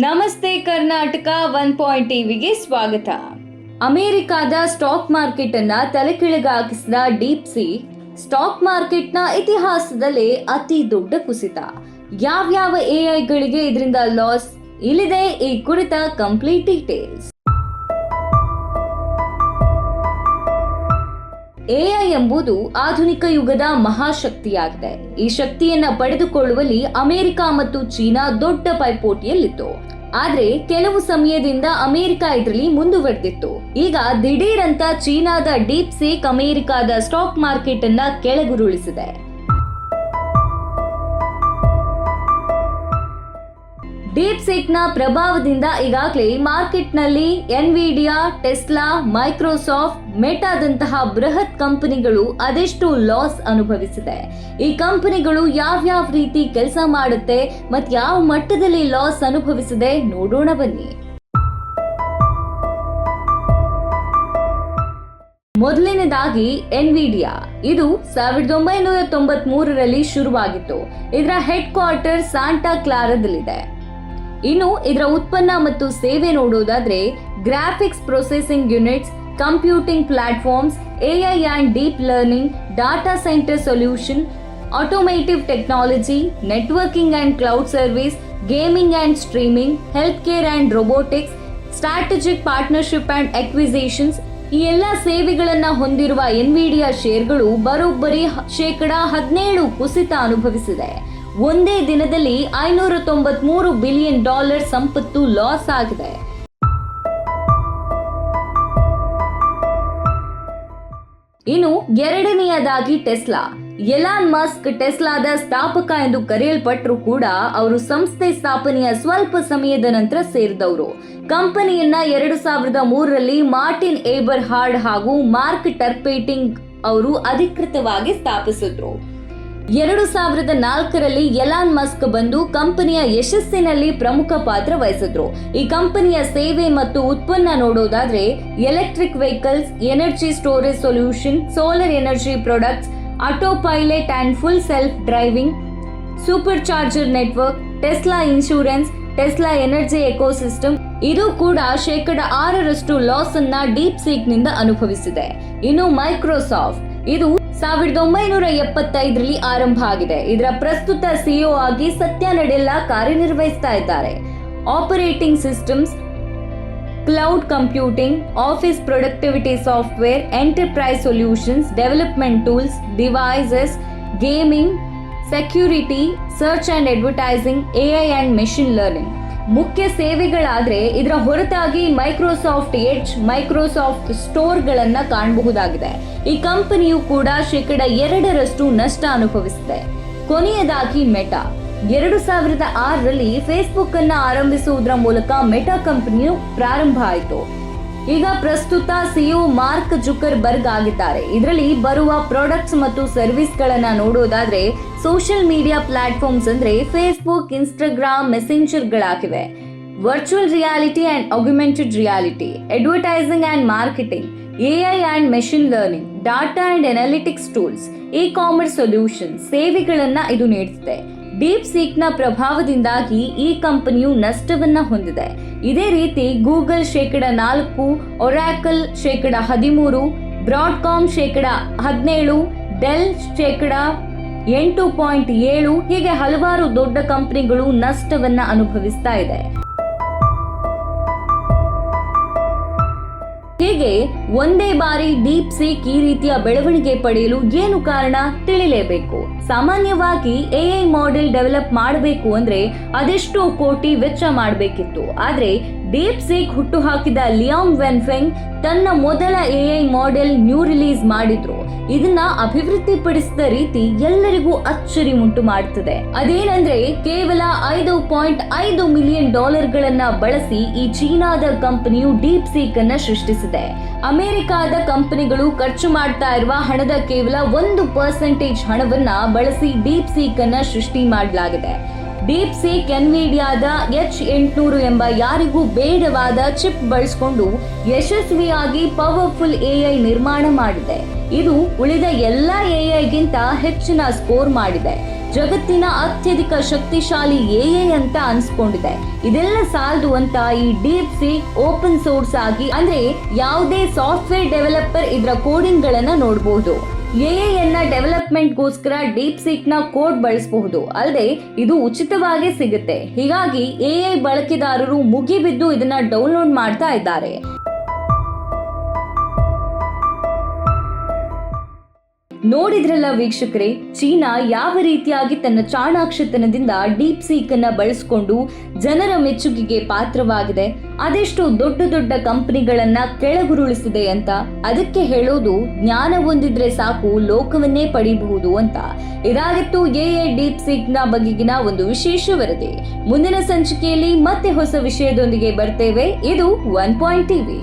ನಮಸ್ತೆ ಕರ್ನಾಟಕ 1 ಟಿವಿಗೆ ಸ್ವಾಗತ. ಅಮೆರಿಕಾದ ಸ್ಟಾಕ್ ಮಾರ್ಕೆಟ್ ಅನ್ನ ತಲೆಕೆಳಗಾಗಿಸಿದ ಡೀಪ್ ಸೀಕ್ ಸ್ಟಾಕ್ ಮಾರ್ಕೆಟ್ನ ಇತಿಹಾಸದಲ್ಲೇ ಅತಿ ದೊಡ್ಡ ಕುಸಿತ. ಯಾವ್ಯಾವ ಎಐಗಳಿಗೆ ಇದರಿಂದ ಲಾಸ್, ಇಲ್ಲಿದೆ ಈ ಕುರಿತ ಕಂಪ್ಲೀಟ್ ಡೀಟೇಲ್ಸ್. ಎಐ ಎಂಬುದು ಆಧುನಿಕ ಯುಗದ ಮಹಾಶಕ್ತಿಯಾಗಿದೆ. ಈ ಶಕ್ತಿಯನ್ನ ಪಡೆದುಕೊಳ್ಳುವಲ್ಲಿ ಅಮೆರಿಕ ಮತ್ತು ಚೀನಾ ದೊಡ್ಡ ಪೈಪೋಟಿಯಲ್ಲಿತ್ತು. ಆದ್ರೆ ಕೆಲವು ಸಮಯದಿಂದ ಅಮೆರಿಕ ಇದರಲ್ಲಿ ಮುಂದುವರೆದಿತ್ತು. ಈಗ ದಿಢೀರಂತ ಚೀನಾದ ಡೀಪ್ ಸೀಕ್ ಅಮೆರಿಕಾದ ಸ್ಟಾಕ್ ಮಾರ್ಕೆಟ್ ಅನ್ನ ಕೆಳಗುರುಳಿಸಿದೆ. ಡೀಪ್ ಸೀಕ್ ನ ಪ್ರಭಾವದಿಂದ ಈಗಾಗಲೇ ಮಾರ್ಕೆಟ್ನಲ್ಲಿ ಎನ್ವಿಡಿಯಾ, ಟೆಸ್ಲಾ, ಮೈಕ್ರೋಸಾಫ್ಟ್, ಮೆಟಾದಂತಹ ಬೃಹತ್ ಕಂಪನಿಗಳು ಅದೆಷ್ಟು ಲಾಸ್ ಅನುಭವಿಸಿದೆ. ಈ ಕಂಪನಿಗಳು ಯಾವ್ಯಾವ ರೀತಿ ಕೆಲಸ ಮಾಡುತ್ತೆ ಮತ್ತು ಯಾವ ಮಟ್ಟದಲ್ಲಿ ಲಾಸ್ ಅನುಭವಿಸಿದೆ ನೋಡೋಣ ಬನ್ನಿ. ಮೊದಲನೇದಾಗಿ ಎನ್ವಿಡಿಯಾ. ಇದು 1993ರಲ್ಲಿ ಶುರುವಾಗಿತ್ತು. ಇದರ ಹೆಡ್ ಕ್ವಾರ್ಟರ್ ಸಾಂಟಾ ಕ್ಲಾರಾದಲ್ಲಿದೆ. ಇನ್ನು ಇದರ ಉತ್ಪನ್ನ ಮತ್ತು ಸೇವೆ ನೋಡೋದಾದ್ರೆ graphics processing units, computing platforms, AI and deep learning, data centre solution, automotive technology, networking and cloud service, gaming and streaming, health care and robotics, strategic partnership and acquisitions, ಈ ಎಲ್ಲ ಸೇವೆಗಳನ್ನ ಹೊಂದಿರುವ ಎನ್ವಿಡಿಯಾ ಶೇರ್ಗಳು ಬರೋಬ್ಬರಿ 17% ಕುಸಿತ ಅನುಭವಿಸಿದೆ. ಒಂದೇ ದಿನದಲ್ಲಿ $593 ಬಿಲಿಯನ್ ಸಂಪತ್ತು ಲಾಸ್ ಆಗಿದೆ. ಇನ್ನು ಎರಡನೆಯದಾಗಿ ಟೆಸ್ಲಾ. ಎಲಾನ್ ಮಸ್ಕ್ ಟೆಸ್ಲಾದ ಸ್ಥಾಪಕ ಎಂದು ಕರೆಯಲ್ಪಟ್ಟರು ಕೂಡ ಅವರು ಸಂಸ್ಥೆ ಸ್ಥಾಪನೆಯ ಸ್ವಲ್ಪ ಸಮಯದ ನಂತರ ಸೇರಿದವರು. ಕಂಪನಿಯನ್ನ 2003ರಲ್ಲಿ ಮಾರ್ಟಿನ್ ಏಬರ್ ಹಾರ್ಡ್ ಹಾಗೂ ಮಾರ್ಕ್ ಟರ್ಪೇಟಿಂಗ್ ಅವರು ಅಧಿಕೃತವಾಗಿ ಸ್ಥಾಪಿಸಿದ್ರು. 2004ರಲ್ಲಿ ಎಲಾನ್ ಮಸ್ಕ್ ಬಂದು ಕಂಪನಿಯ ಯಶಸ್ಸಿನಲ್ಲಿ ಪ್ರಮುಖ ಪಾತ್ರ ವಹಿಸಿದ್ರು. ಈ ಕಂಪನಿಯ ಸೇವೆ ಮತ್ತು ಉತ್ಪನ್ನ ನೋಡೋದಾದ್ರೆ electric vehicles, energy storage solution, solar energy products, auto pilot and full self driving, super charger network, Tesla insurance, Tesla energy ecosystem. ಇದು ಕೂಡ 6% ಲಾಸ್ ಅನ್ನ ಡೀಪ್ ಸೀಕ್ ನಿಂದ ಅನುಭವಿಸಿದೆ. ಇನ್ನು ಮೈಕ್ರೋಸಾಫ್ಟ್. ಇದು 1975ರಲ್ಲಿ ಆರಂಭ ಆಗಿದೆ. ಇದರ ಪ್ರಸ್ತುತ ಸಿಇಒ ಆಗಿ ಸತ್ಯ ನಡೆಲ್ಲ ಕಾರ್ಯನಿರ್ವಹಿಸ್ತಾ ಇದ್ದಾರೆ. Operating systems, cloud computing, office productivity software, enterprise solutions, development tools, devices, gaming, security, search and advertising, AI and machine learning ಮುಖ್ಯ ಸೇವೆಗಳಾದ್ರೆ ಇದರ ಹೊರತಾಗಿ ಮೈಕ್ರೋಸಾಫ್ಟ್ ಎಡ್ಜ್, ಮೈಕ್ರೋಸಾಫ್ಟ್ ಸ್ಟೋರ್ಗಳನ್ನ ಕಾಣಬಹುದಾಗಿದೆ. ಈ ಕಂಪನಿಯು ಕೂಡ 2% ನಷ್ಟ ಅನುಭವಿಸಿದೆ. ಕೊನೆಯದಾಗಿ ಮೆಟಾ. 2006ರಲ್ಲಿ ಫೇಸ್ಬುಕ್ ಅನ್ನ ಆರಂಭಿಸುವುದರ ಮೂಲಕ ಮೆಟಾ ಕಂಪನಿಯು ಪ್ರಾರಂಭ ಆಯಿತು. ಈಗ ಪ್ರಸ್ತುತ ಸಿಇಒ ಮಾರ್ಕ್ ಜುಕರ್ಬರ್ಗ್ ಆಗಿದ್ದಾರೆ. ಇದರಲ್ಲಿ ಬರುವ ಪ್ರಾಡಕ್ಟ್ಸ್ ಮತ್ತು ಸರ್ವಿಸ್ ಗಳನ್ನ ನೋಡೋದಾದ್ರೆ ಸೋಷಿಯಲ್ ಮೀಡಿಯಾ ಪ್ಲಾಟ್ಫಾರ್ಮ್ಸ್ ಅಂದ್ರೆ ಫೇಸ್ಬುಕ್, ಇನ್ಸ್ಟಾಗ್ರಾಮ್, ಮೆಸೆಂಜರ್ ಗಳಾಗಿವೆ. Virtual reality and augmented reality, advertising and marketing, AI and machine learning, data and analytics tools, e commerce solution ಸೇವೆಗಳನ್ನ ಇದು ನೀಡುತ್ತೆ. ಡೀಪ್ ಸೀಕ್ ನ ಪ್ರಭಾವದಿಂದಾಗಿ ಈ ಕಂಪನಿಯು ನಷ್ಟವನ್ನ ಹೊಂದಿದೆ. ಇದೇ ರೀತಿ ಗೂಗಲ್ 4%, ಒರಾಕಲ್ 13%, ಬ್ರಾಡ್ಕಾಮ್ 17%, ಡೆಲ್ 8.7%, ಹೀಗೆ ಹಲವಾರು ದೊಡ್ಡ ಕಂಪನಿಗಳು ನಷ್ಟವನ್ನ ಅನುಭವಿಸ್ತಾ ಇದೆ. ಹೀಗೆ ಒಂದೇ ಬಾರಿ ಡೀಪ್ ಸೀಕ್ ಈ ರೀತಿಯ ಬೆಳವಣಿಗೆ ಪಡೆಯಲು ಏನು ಕಾರಣ ತಿಳಿಯಲೇಬೇಕು. ಸಾಮಾನ್ಯವಾಗಿ ಎಐ ಮಾಡೆಲ್ ಡೆವಲಪ್ ಮಾಡಬೇಕು ಅಂದ್ರೆ ಅದೆಷ್ಟೋ ಕೋಟಿ ವೆಚ್ಚ ಮಾಡಬೇಕಿತ್ತು. ಆದ್ರೆ ಡೀಪ್ ಸೀಕ್ ಹುಟ್ಟು ಹಾಕಿದ ಲಿಯಾಂಗ್ ವೆನ್ಫೆಂಗ್ ತನ್ನ ಮೊದಲ ಎಐ ಮಾಡೆಲ್ ನ್ಯೂ ರಿಲೀಸ್ ಮಾಡಿದ್ರು. ಇದನ್ನ ಅಭಿವೃದ್ಧಿಪಡಿಸಿದ ರೀತಿ ಎಲ್ಲರಿಗೂ ಅಚ್ಚರಿ ಉಂಟು ಮಾಡುತ್ತದೆ. ಅದೇನಂದ್ರೆ ಕೇವಲ $5.5 ಮಿಲಿಯನ್ ಬಳಸಿ ಈ ಚೀನಾದ ಕಂಪನಿಯು ಡೀಪ್ ಸೀಕ್ ಅನ್ನ ಸೃಷ್ಟಿಸಿದೆ. ಅಮೆರಿಕಾದ ಕಂಪನಿಗಳು ಖರ್ಚು ಮಾಡ್ತಾ ಇರುವ ಹಣದ ಕೇವಲ 1% ಹಣವನ್ನ ಬಳಸಿ ಡೀಪ್ ಸೀಕ್ ಅನ್ನ ಸೃಷ್ಟಿ ಮಾಡಲಾಗಿದೆ. ಡೀಪ್ ಸೀಕ್ ಎನ್ವಿಡಿಯಾದ H800 ಎಂಬ ಯಾರಿಗೂ ಬೇಡವಾದ ಚಿಪ್ ಬಳಸಿಕೊಂಡು ಯಶಸ್ವಿಯಾಗಿ ಪವರ್ಫುಲ್ ಎಐ ನಿರ್ಮಾಣ ಮಾಡಿದೆ. ಇದು ಉಳಿದ ಎಲ್ಲ ಎಐಗಿಂತ ಹೆಚ್ಚಿನ ಸ್ಕೋರ್ ಮಾಡಿದೆ. ಜಗತ್ತಿನ ಅತ್ಯಧಿಕ ಶಕ್ತಿಶಾಲಿ ಎಐ ಅಂತ ಅನ್ಸ್ಕೊಂಡಿದೆ. ಇದೆಲ್ಲ ಸಾಲದು ಅಂತ ಈ ಡೀಪ್ ಸೀಕ್ ಓಪನ್ ಸೋರ್ಸ್ ಆಗಿ, ಅಂದ್ರೆ ಯಾವುದೇ ಸಾಫ್ಟ್ವೇರ್ ಡೆವಲಪರ್ ಇದರ ಕೋಡಿಂಗ್ ಗಳನ್ನ ನೋಡಬಹುದು. ಎಐ ಅನ್ನ ಡೆವಲಪ್ಮೆಂಟ್ಗೋಸ್ಕರ ಡೀಪ್ ಸೀಕ್ ನ ಕೋಡ್ ಬಳಸಬಹುದು, ಅಲ್ಲದೆ ಇದು ಉಚಿತವಾಗಿ ಸಿಗುತ್ತೆ. ಹೀಗಾಗಿ ಎಐ ಬಳಕೆದಾರರು ಮುಗಿಬಿದ್ದು ಇದನ್ನ ಡೌನ್ಲೋಡ್ ಮಾಡ್ತಾ ಇದ್ದಾರೆ. ನೋಡಿದ್ರಲ್ಲ ವೀಕ್ಷಕರೇ, ಚೀನಾ ಯಾವ ರೀತಿಯಾಗಿ ತನ್ನ ಚಾಣಾಕ್ಷತನದಿಂದ ಡೀಪ್ ಸೀಕ್ ಅನ್ನ ಬಳಸಿಕೊಂಡು ಜನರ ಮೆಚ್ಚುಗೆಗೆ ಪಾತ್ರವಾಗಿದೆ, ಅದೆಷ್ಟು ದೊಡ್ಡ ದೊಡ್ಡ ಕಂಪನಿಗಳನ್ನ ಕೆಳಗುರುಳಿಸಿದೆ ಅಂತ. ಅದಕ್ಕೆ ಹೇಳೋದು, ಜ್ಞಾನ ಹೊಂದಿದ್ರೆ ಸಾಕು ಲೋಕವನ್ನೇ ಪಡೆಯಬಹುದು ಅಂತ. ಇದಾಗಿತ್ತು ಎಐ ಡೀಪ್ ಸೀಕ್ ನ ಬಗೆಗಿನ ಒಂದು ವಿಶೇಷ ವರದಿ. ಮುಂದಿನ ಸಂಚಿಕೆಯಲ್ಲಿ ಮತ್ತೆ ಹೊಸ ವಿಷಯದೊಂದಿಗೆ ಬರ್ತೇವೆ. ಇದು 1 ಪಾಯಿಂಟ್ ಟಿವಿ.